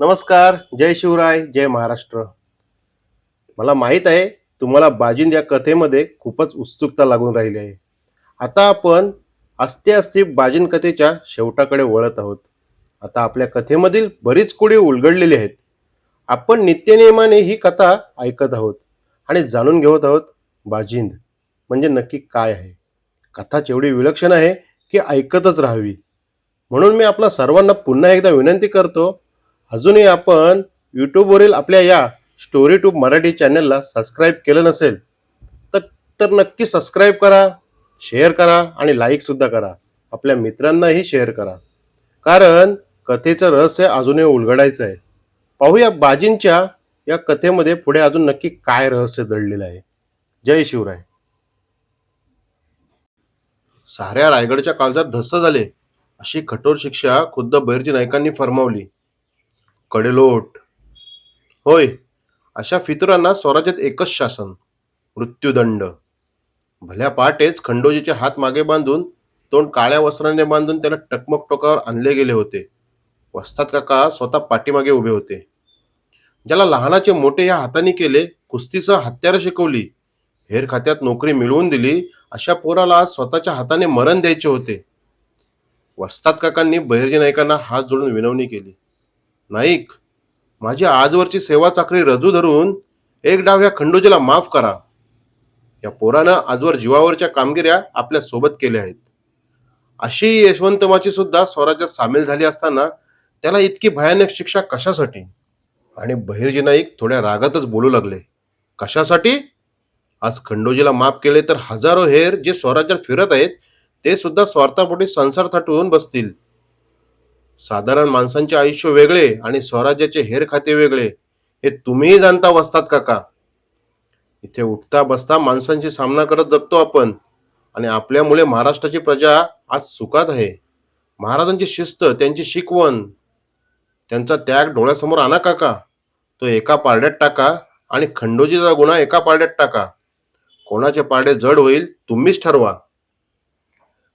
नमस्कार. जय शिवराय, जय महाराष्ट्र. मला माहीत आहे तुम्हाला बाजिंद या कथेमध्ये खूपच उत्सुकता लागून राहिली आहे. आता आपण अस्ते अस्ति बाजिंद कथेच्या शेवटाकडे वळत आहोत. आता आपल्या कथेमधील बरीच कोडी उलगडलेली आहेत. आपण नित्यनियमाने ही कथा ऐकत आहोत आणि जाणून घेत आहोत बाजिंद म्हणजे नक्की काय आहे. कथाच एवढी विलक्षण आहे की ऐकतच राहावी. म्हणून मी आपल्या सर्वांना पुन्हा एकदा विनंती करतो, अजूनही आपण यूट्यूबवरील आपल्या या स्टोरी ट्यूब मराठी चॅनलला सबस्क्राईब केलं नसेल तर तर नक्की सबस्क्राईब करा, शेअर करा आणि लाईक सुद्धा करा. आपल्या मित्रांनाही शेअर करा, कारण कथेचं रहस्य अजूनही उलगडायचं आहे. पाहूया बाजींच्या या कथेमध्ये पुढे अजून नक्की काय रहस्य दडलेलं आहे. जय शिवराय. साऱ्या रायगडच्या काळजात धस्स झाले अशी कठोर शिक्षा खुद्द बहिर्जी नाईकांनी फरमावली. कडेलोट. होय, अशा फितुरांना स्वराज्यात एकच शासन, मृत्यूदंड. भल्या पहाटेच खंडोजीचे हात मागे बांधून, तोंड काळ्या वस्त्राने बांधून त्याला टकमक टोकावर आणले गेले होते. वस्ताद काका स्वतः पाठीमागे उभे होते. ज्याला लहानाचे मोठे या हाताने केले, कुस्तीसह हत्यारं शिकवली, हेर खात्यात नोकरी मिळवून दिली, अशा पोराला आज स्वतःच्या हाताने मरण द्यायचे होते. वस्ताद काकांनी बहिर्जी नाईकांना हात जोडून विनवणी केली. नाईक, माझी आजवरची सेवा चाकरी रजू धरून एक डाव या खंडोजीला माफ करा. या पोरानं आजवर जीवावरच्या कामगिऱ्या आपल्या सोबत केल्या आहेत. अशी यशवंतमाची सुद्धा स्वराज्यात सामील झाली असताना त्याला इतकी भयानक शिक्षा कशासाठी? आणि बहिर्जी नाईक थोड्या रागातच बोलू लागले. कशासाठी? आज खंडोजीला माफ केले तर हजारो हेर जे स्वराज्यात फिरत आहेत ते सुद्धा स्वार्थापोटी संसार थाटून बसतील. साधारण माणसांचे आयुष्य वेगळे आणि स्वराज्याचे हेर खाते वेगळे, हे तुम्हीही जाणता वस्ताद काका. इथे उठता बसता माणसांशी सामना करत जगतो आपण, आणि आपल्यामुळे महाराष्ट्राची प्रजा आज सुखात आहे. महाराजांची शिस्त, त्यांची शिकवण, त्यांचा त्याग डोळ्यासमोर आणा काका. तो एका पारड्यात टाका आणि खंडोजीचा गुन्हा एका पारड्यात टाका. कोणाचे पारडे जड होईल तुम्हीच ठरवा.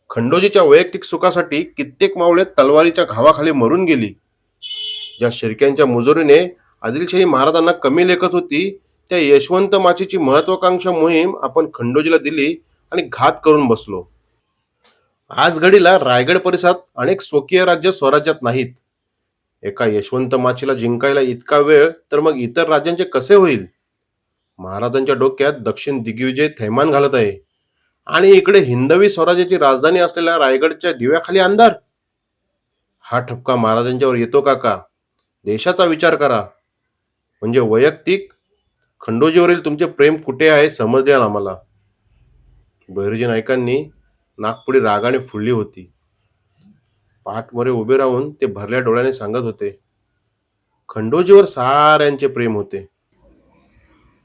खंडोजीच्या वैयक्तिक सुखासाठी कित्येक मावळे तलवारीच्या घावाखाली मरून गेली. ज्या शिर्क्यांच्या मुजुरीने आदिलशाही महाराजांना कमी लेखत होती, त्या यशवंत माचीची महत्वाकांक्षा मोहीम आपण खंडोजीला दिली आणि घात करून बसलो. आज घडीला रायगड परिसरात अनेक स्वकीय राज्य स्वराज्यात नाहीत. एका यशवंत माचीला जिंकायला इतका वेळ तर मग इतर राज्यांचे कसे होईल? महाराजांच्या डोक्यात दक्षिण दिग्विजय थैमान घालत आहे, आणि इकडे हिंदवी स्वराज्याची राजधानी असलेल्या रायगडच्या दिव्याखाली अंधार. हा ठपका महाराजांच्यावर येतो काका. देशाचा विचार करा. म्हणजे वैयक्तिक खंडोजीवरील तुमचे प्रेम कुठे आहे समजले आम्हाला. बहिर्जी नाईकांनी नागपुडी रागाने फुलली होती. पाठमोरे उभे राहून ते भरल्या डोळ्याने सांगत होते. खंडोजीवर साऱ्यांचे प्रेम होते.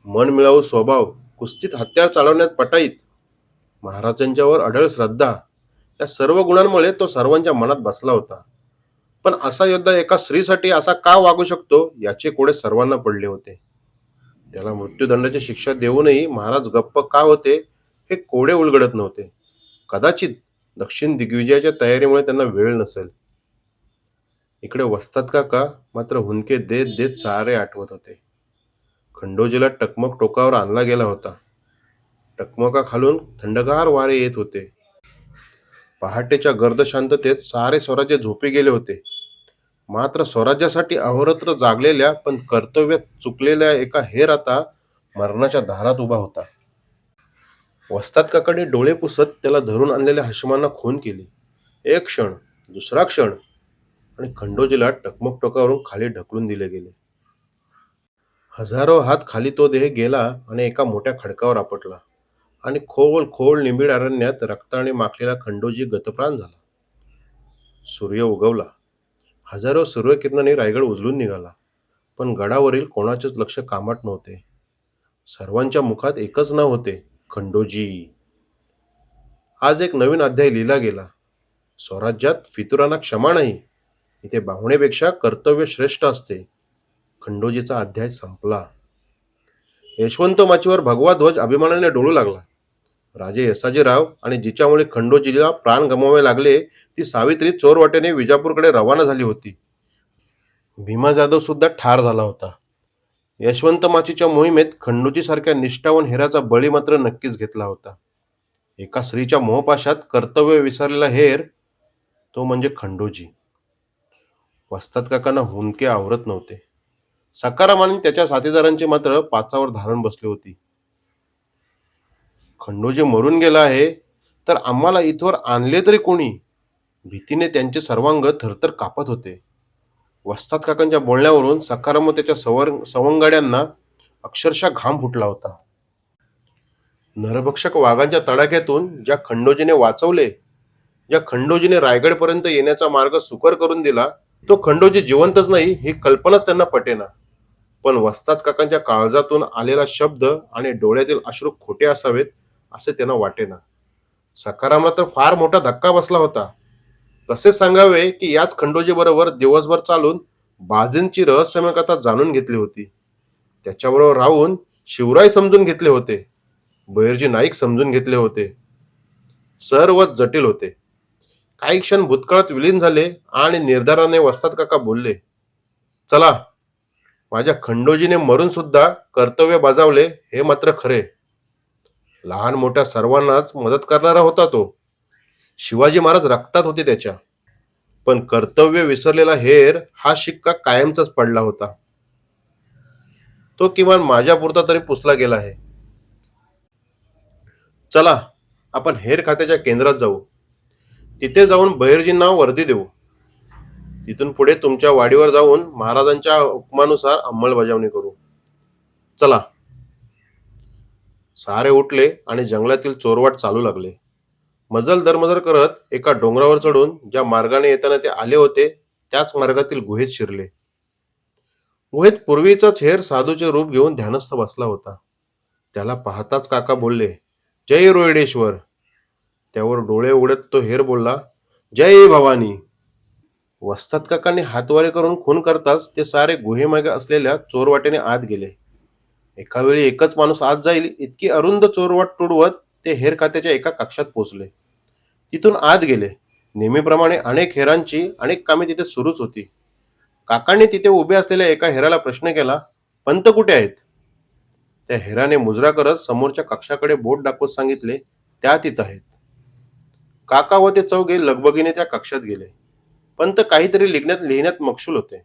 मन मिळावू स्वभाव, कुस्तीत हत्यार चालवण्यात पटाईत, महाराजांच्यावर अढळ श्रद्धा, या सर्व गुणांमुळे तो सर्वांच्या मनात बसला होता. पण असा योद्धा एका स्त्रीसाठी असा का वागू शकतो याचे कोडे सर्वांना पडले होते. त्याला मृत्यूदंडाची शिक्षा देऊनही महाराज गप्प का होते हे कोडे उलगडत नव्हते. कदाचित दक्षिण दिग्विजयाच्या तयारीमुळे त्यांना वेळ नसेल. इकडे वस्ताद काका मात्र हुंदके देत देत सारे आठवत होते. खंडोजीला टकमक टोकावर आणला गेला होता. टकमका खालून थंडगार वारे येत होते. पहाटेच्या गर्द शांततेत सारे स्वराज्य झोपी गेले होते. मात्र स्वराज्यासाठी अहोरात्र जागलेल्या पण कर्तव्यात चुकलेल्या एका हेर आता मरणाच्या दारात उभा होता. वस्ताद काकाने डोळे पुसत त्याला धरून आणलेल्या हशमांना खून केली. एक क्षण, दुसरा क्षण, आणि खंडोजीला टकमक टोकावरून खाली ढकलून दिले गेले. हजारो हात खाली तो देह गेला आणि एका मोठ्या खडकावर आपटला, आणि खोल खोल निबिड अरण्यात रक्ताने माखलेला खंडोजी गतप्राण झाला. सूर्य उगवला. हजारो सूर्यकिरणांनी रायगड उजळून निघाला. पण गडावरील कोणाचेच लक्ष कामात नव्हते. सर्वांच्या मुखात एकच नाव होते, खंडोजी. आज एक नवीन अध्याय लिहिला गेला. स्वराज्यात फितुरांना क्षमा नाही, इथे भावनेपेक्षा कर्तव्य श्रेष्ठ असते. खंडोजीचा अध्याय संपला. यशवंत माचीवर भगवा ध्वज अभिमानाने डोलू लागला. राजे यसाजीराव आणि जिच्यामुळे खंडोजीला प्राण गमवावे लागले ती सावित्री चोरवाटेने विजापूरकडे रवाना झाली होती. भीमा जाधव सुद्धा ठार झाला होता. यशवंत माचीच्या मोहिमेत खंडोजी सारख्या निष्ठावान हेराचा बळी मात्र नक्कीच घेतला होता. एका स्त्रीच्या मोहपाशात कर्तव्य विसरलेला हेर, तो म्हणजे खंडोजी. वस्ताद काकांना हुंदके आवरत नव्हते. सकाराम आणि त्याच्या साथीदारांची मात्र पाचावर धारण बसली होती. खंडोजी मरून गेला आहे, तर आम्हाला इथवर आणले तरी कोणी? भीतीने त्यांचे सर्वांग थरथर कापत होते. वस्ताद काकांच्या बोलण्यावरून सकाराम व त्याच्या सवंगड्यांना अक्षरशः घाम फुटला होता. नरभक्षक वाघांच्या तडाख्यातून ज्या खंडोजीने वाचवले, ज्या खंडोजीने रायगडपर्यंत येण्याचा मार्ग सुकर करून दिला, तो खंडोजी जिवंतच नाही ही कल्पनाच त्यांना पटेना. पण वस्ताद काकांच्या काळजातून आलेला शब्द आणि डोळ्यातील अश्रू खोटे असावेत असे त्यांना वाटेना. सकारामला तर फार मोठा धक्का बसला होता. कसे सांगावे की याच खंडोजी बरोबर दिवसभर चालून बाजींची रहस्यमय कथा जाणून घेतली होती. त्याच्याबरोबर राहून शिवराय समजून घेतले होते, बहिर्जी नाईक समजून घेतले होते. सर्व जटिल होते. काही क्षण भूतकाळात विलीन झाले आणि निर्धाराने वस्ताद काका बोलले, चला, माझ्या खंडोजीने मरून सुद्धा कर्तव्य बजावले हे मात्र खरे. लहान मोठ्या सर्वांनाच मदत करणारा होता तो. शिवाजी महाराज रक्तात होते त्याच्या. पण कर्तव्य विसरलेला हेर हा शिक्का कायमचाच पडला होता. तो किमान माझ्यापुरता तरी पुसला गेला आहे. चला, आपण हेर खात्याच्या केंद्रात जाऊ. तिथे जाऊन बहिर्जींना वर्दी देऊ. तिथून पुढे तुमच्या वाडीवर जाऊन महाराजांच्या हुकमानुसार अंमलबजावणी करू. चला. सारे उठले आणि जंगलातील चोरवाट चालू लागले. मजल दरमजल करत एका डोंगरावर चढून ज्या मार्गाने येताना ते आले होते त्याच मार्गातील गुहेत शिरले. गुहेत पूर्वीचाच हेर साधूचे रूप घेऊन ध्यानस्थ बसला होता. त्याला पाहताच काका बोलले, जय रोहिडेश्वर. त्यावर डोळे उघडत तो हेर बोलला, जय भवानी. वस्ताद काकांनी हातवारे करून खून करताच ते सारे गुहेमागे असलेल्या चोरवाटेने आत गेले. एका वेळी एकच माणूस आत जाईल इतकी अरुंद चोरवाट तुडवत ते हेर खात्याच्या एका कक्षात पोहोचले. तिथून आत गेले. नेहमीप्रमाणे अनेक हेरांची अनेक कामे तिथे सुरूच होती. काकांनी तिथे उभे असलेल्या एका हेराला प्रश्न केला, पंत कुठे आहेत? त्या हेराने मुजरा करत समोरच्या कक्षाकडे बोट दाखवत सांगितले, त्या तिथं आहेत. काका व ते चौघे लगबगीने त्या कक्षात गेले. पंत काहीतरी लिहिण्यात मकशूल होते.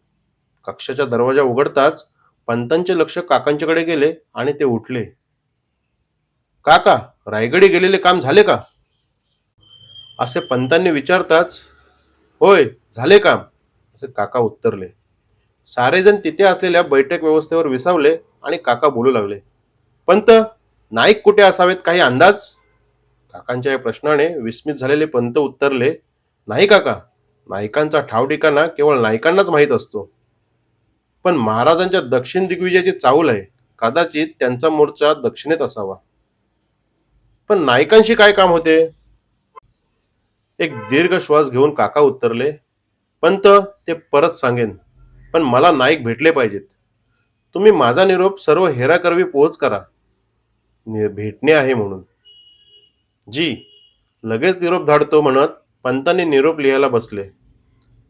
कक्षाचा दरवाजा उघडताच पंतांचे लक्ष काकांच्याकडे गेले आणि ते उठले. काका, रायगडी गेलेले काम झाले का? असे पंतांनी विचारताच, होय, झाले काम, असे काका उत्तरले. सारेजण तिथे असलेल्या बैठक व्यवस्थेवर विसावले आणि काका बोलू लागले, पंत, नाईक कुठे असावेत, काही अंदाज? काकांच्या या प्रश्नाने विस्मित झालेले पंत उत्तरले, नाही काका, नायकांचा ठाव ठिकाणा केवळ नायकांनाच माहीत असतो. पण महाराजांच्या दक्षिण दिग्विजयाची चाहूल आहे. कदाचित त्यांचा मोर्चा दक्षिणेत असावा. पण नायकांशी काय काम होते? एक दीर्घ श्वास घेऊन काका उत्तरले, पंत, ते परत सांगेन, पण मला नाईक भेटले पाहिजेत. तुम्ही माझा निरोप सर्व हेराकरवी पोहोच करा. भेटणे आहे म्हणून. जी, लगेच निरोप धाडतो, म्हणत पंतांनी निरोप लिहायला बसले.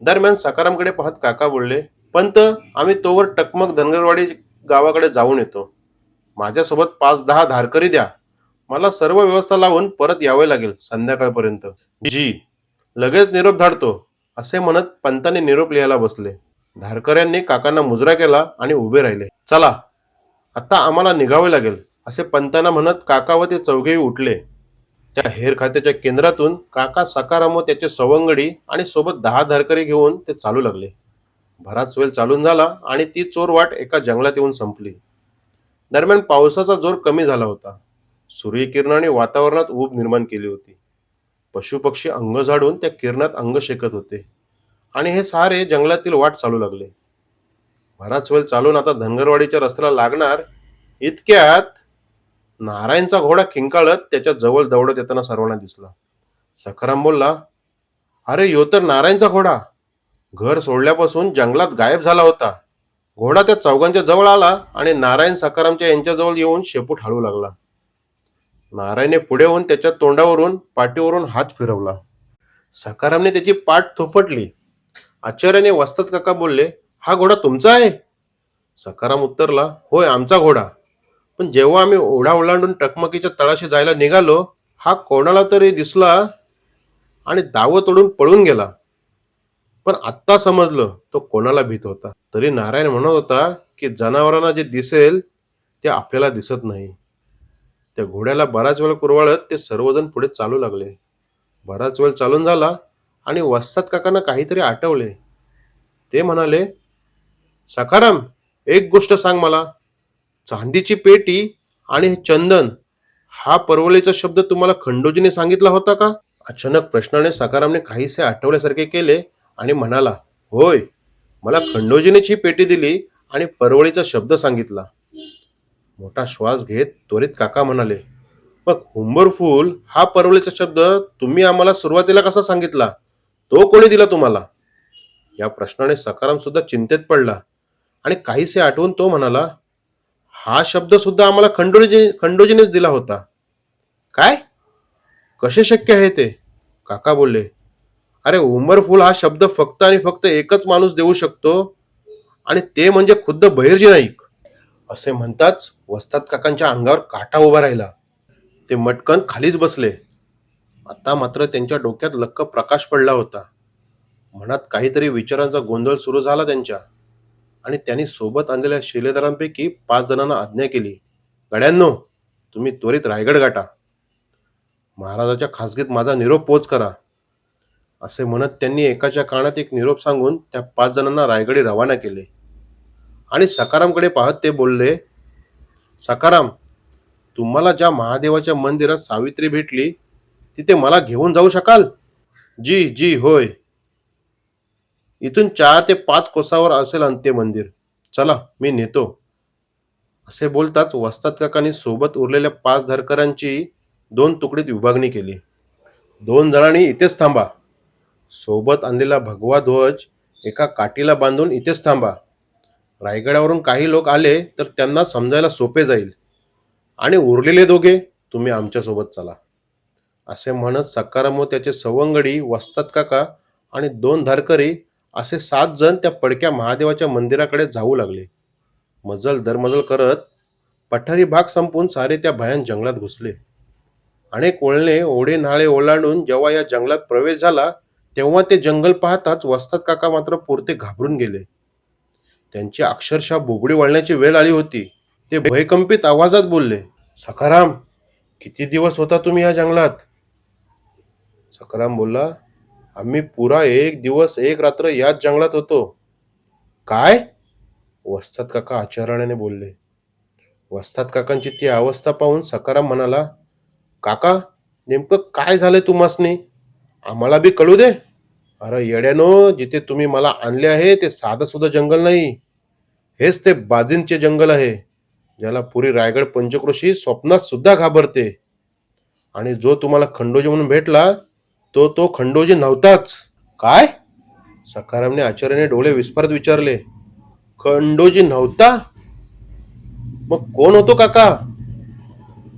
दरम्यान सकारामकडे पाहत काका बोलले, पंत, आम्ही तोवर टकमक धनगरवाडी गावाकडे जाऊन येतो. माझ्यासोबत 5-10 धारकरी द्या. मला सर्व व्यवस्था लावून परत यावे लागेल संध्याकाळपर्यंत. जी, लगेच निरोप धाडतो, असे म्हणत पंतांनी निरोप लिहायला बसले. धारकऱ्यांनी काकांना मुजरा केला आणि उभे राहिले. चला, आता आम्हाला निघावे लागेल, असे पंतांना म्हणत काका व ते चौघेही उठले. त्या हेर खात्याच्या केंद्रातून काका, सकाराम व त्याचे सवंगडी आणि सोबत 10 धारकरी घेऊन ते चालू लागले. बराच वेळ चालून झाला आणि ती चोरवाट एका जंगलात येऊन संपली. दरम्यान पावसाचा जोर कमी झाला होता. सूर्यकिरणाने वातावरणात ऊब निर्माण केली होती. पशुपक्षी अंग झाडून त्या किरणात अंग शेकत होते आणि हे सारे जंगलातील वाट चालू लागले. बराच वेळ चालून आता धनगरवाडीच्या रस्त्याला लागणार इतक्यात नारायणचा घोडा खिंकाळत त्याच्या जवळ दौडत येताना सर्वांना दिसला. सखाराम बोलला, अरे, यो तर नारायणचा घोडा. घर सोडल्यापासून जंगलात गायब झाला होता. घोडा त्या चौघांच्या जवळ आला आणि नारायण सखारामच्या यांच्याजवळ येऊन शेपूट हलवू लागला. नारायणने पुढे होऊन त्याच्या तोंडावरून पाठीवरून हात फिरवला. सखारामने त्याची पाठ थोपटली. आश्चर्याने वस्ताद काका बोलले, हा घोडा तुमचा आहे? सखाराम उत्तरला, होय, आमचा घोडा. पण जेव्हा आम्ही ओढा ओलांडून टकमकीच्या तळाशी जायला निघालो, हा कोणाला तरी दिसला आणि दावं तोडून पळून गेला. पण आत्ता समजलं तो कोणाला भीत होता. तरी नारायण म्हणत होता की जनावरांना जे दिसेल ते आपल्याला दिसत नाही. त्या घोड्याला बराच वेळ कुरवाळत ते सर्वजण पुढे चालू लागले. बराच वेळ चालून झाला आणि वस्ताद काकांना काहीतरी आठवले. ते म्हणाले, सखाराम, एक गोष्ट सांग मला. चांदीची पेटी आणि हे चंदन, हा परवलीचा शब्द तुम्हाला खंडोजीने सांगितला होता का? अचानक प्रश्नाने सखारामने काहीसे आठवल्यासारखे केले आणि म्हणाला, होय, मला खंडोजीनेच ही पेटी दिली आणि परवळीचा शब्द सांगितला. मोठा श्वास घेत त्वरित काका म्हणाले, मग हुंबरफूल हा परवलीचा शब्द तुम्ही आम्हाला सुरुवातीला कसा सांगितला? तो कोणी दिला तुम्हाला? या प्रश्नाने सखाराम सुद्धा चिंतेत पडला आणि काहीसे आठवून तो म्हणाला, हा शब्द सुद्धा आम्हाला खंडोजीनेच दिला होता. काय? कसे शक्य आहे ते? काका बोलले, अरे, उमरफुल हा शब्द फक्त आणि फक्त एकच माणूस देऊ शकतो आणि ते म्हणजे खुद्द बहिर्जी नाईक. असे म्हणताच वस्ताद काकांच्या अंगावर काटा उभा राहिला. ते मटकन खालीच बसले. आता मात्र त्यांच्या डोक्यात लख्ख प्रकाश पडला होता. मनात काहीतरी विचारांचा गोंधळ सुरू झाला त्यांच्या, आणि त्यांनी सोबत आणलेल्या शिलेदारांपैकी 5 जणांना आज्ञा केली, गड्यांनो, तुम्ही त्वरित रायगड गाठा. महाराजाच्या खासगीत माझा निरोप पोच करा. असे म्हणत त्यांनी एकाच्या कानात एक निरोप सांगून त्या 5 जणांना रायगडी रवाना केले. आणि सखारामकडे पाहत ते बोलले, सखाराम, तुम्हाला ज्या महादेवाच्या मंदिरात सावित्री भेटली तिथे मला घेऊन जाऊ शकाल? जी जी, होय. इथून 4 ते 5 कोसावर असेल ते मंदिर. चला, मी नेतो. असे बोलताच वस्ताद काकांनी सोबत उरलेल्या 5 धरकरांची 2 तुकडीत विभागणी केली. 2 जणांनी इथेच थांबा. सोबत आणलेला भगवा ध्वज एका काठीला बांधून इथेच थांबा. रायगडावरून काही लोक आले तर त्यांना समजायला सोपे जाईल. आणि उरलेले दोघे तुम्ही आमच्यासोबत चला. असे म्हणत सखाराम व त्याचे सवंगडी, वस्ताद काका आणि 2 धारकरी असे 7 जण त्या पडक्या महादेवाच्या मंदिराकडे जाऊ लागले. मजल दरमजल करत पठारी भाग संपून सारे त्या भयान जंगलात घुसले. अनेक वळणे, ओढे, नाळे ओलांडून जेव्हा या जंगलात प्रवेश झाला तेव्हा ते जंगल पाहताच वस्ताद काका मात्र पुरते घाबरून गेले. त्यांची अक्षरशः बोबडी वळण्याची वेळ आली होती. ते भयकंपित आवाजात बोलले, सखाराम, किती दिवस होता तुम्ही या जंगलात? सखाराम बोलला, आम्ही पुरा 1 दिवस 1 रात्र याच जंगलात होतो. काय? वस्ताद काका आश्चर्याने बोलले. वस्ताद काकांची ती अवस्था पाहून सखाराम म्हणाला, काका, नेमकं काय झालंय तुम्हासनी? आम्हाला बी कळू दे. अरे येड्यानो, जिथे तुम्ही मला आणले आहे ते साधं सुद्धा जंगल नाही. हेच ते बाजींचे जंगल आहे, ज्याला पुरी रायगड पंचक्रोशी स्वप्नात सुद्धा घाबरते. आणि जो तुम्हाला खंडोजी म्हणून भेटला तो खंडोजी नव्हताच. काय? सखारामने आश्चर्याने डोळे विस्फारत विचारले, खंडोजी नव्हता? मग कोण होतो काका?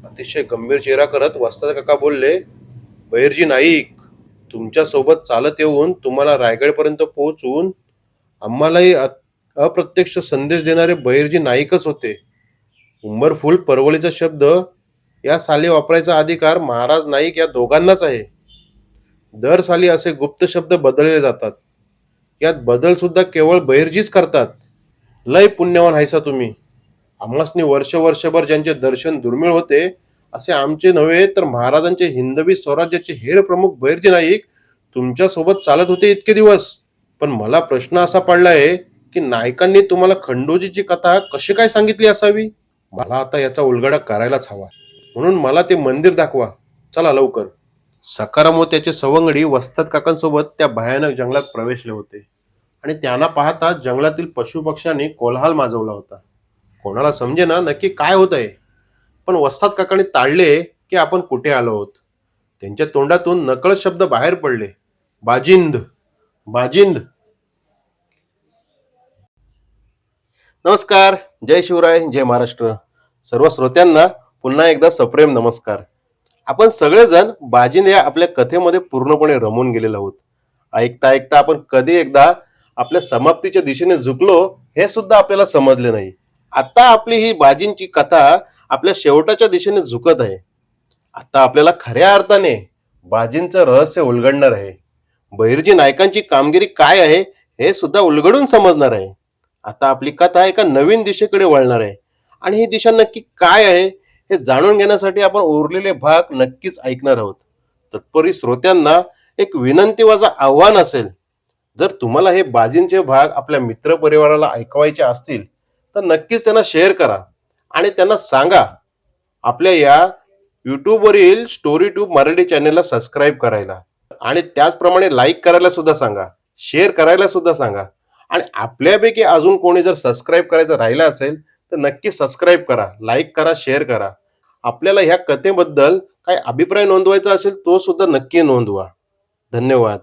अतिशय गंभीर चेहरा करत वस्ताद काका बोलले, बहिर्जी नाईक. तुमच्या सोबत चालत येऊन तुम्हाला रायगडपर्यंत पोहोचून आम्हालाही अप्रत्यक्ष संदेश देणारे बहिर्जी नाईकच होते. उंबरफुल परवलीचा शब्द या साली वापरायचा अधिकार महाराज नाईक या दोघांनाच आहे. दर साली असे गुप्त शब्द बदलले जातात. यात बदल सुद्धा केवळ बहिर्जीच करतात. लय पुण्यवान हायसा तुम्ही. आम्हासनी वर्षभर ज्यांचे दर्शन दुर्मिळ होते असे आमचे नव्हे तर महाराजांचे हिंदवी स्वराज्याचे हेर प्रमुख बहिर्जी नाईक तुमच्या सोबत चालत होते इतके दिवस. पण मला प्रश्न असा पडलाय की नायकांनी तुम्हाला खंडोजीची कथा कशी काय सांगितली असावी? मला आता याचा उलगडा करायलाच हवा. म्हणून मला ते मंदिर दाखवा. चला लवकर. सखाराम व त्याचे सवंगडी वस्ताद काकांसोबत त्या भयानक जंगलात प्रवेशले होते आणि त्यांना पाहता जंगलातील पशुपक्ष्यांनी कोलाहल माजवला होता. कोणाला समजेना नक्की काय होत आहे, पण वस्ताद काकांनी ताडले की आपण कुठे आलो आहोत. त्यांच्या तोंडातून नकळत शब्द बाहेर पडले, बाजिंद, बाजिंद. नमस्कार, जय शिवराय, जय महाराष्ट्र. सर्व श्रोत्यांना पुन्हा एकदा सप्रेम नमस्कार. आपण सगळेजण बाजिंद या आपल्या कथेमध्ये पूर्णपणे रमून गेलेलो आहोत. ऐकता ऐकता आपण कधी एकदा आपल्या समाप्तीच्या दिशेने झुकलो हे सुद्धा आपल्याला समजले नाही. आता आपली ही बाजींची कथा आपल्या शेवटाच्या दिशेने झुकत आहे. आता आपल्याला खऱ्या अर्थाने बाजींचं रहस्य उलगडणार आहे. बहिर्जी नायकांची कामगिरी काय आहे हे सुद्धा उलगडून समजणार आहे. आता आपली कथा एका नवीन दिशेकडे वळणार आहे आणि ही दिशा नक्की काय आहे हे जाणून घेण्यासाठी आपण उरलेले भाग नक्कीच ऐकणार आहोत. तत्परी श्रोत्यांना एक विनंती वाजा आव्हान असेल, जर तुम्हाला हे बाजींचे भाग आपल्या मित्रपरिवाराला ऐकवायचे असतील तर नक्कीच त्यांना शेअर करा आणि त्यांना सांगा आपल्या या यूट्यूबवरील स्टोरी ट्यूब मराठी चॅनलला सबस्क्राईब करायला आणि त्याचप्रमाणे लाईक करायला सुद्धा सांगा, शेअर करायला सुद्धा सांगा. आणि आपल्यापैकी अजून कोणी जर सबस्क्राईब करायचं राहिलं असेल तर नक्की सबस्क्राईब करा, लाईक करा, शेअर करा. आपल्याला ह्या कथेबद्दल काही अभिप्राय नोंदवायचा असेल तो सुद्धा नक्की नोंदवा. धन्यवाद.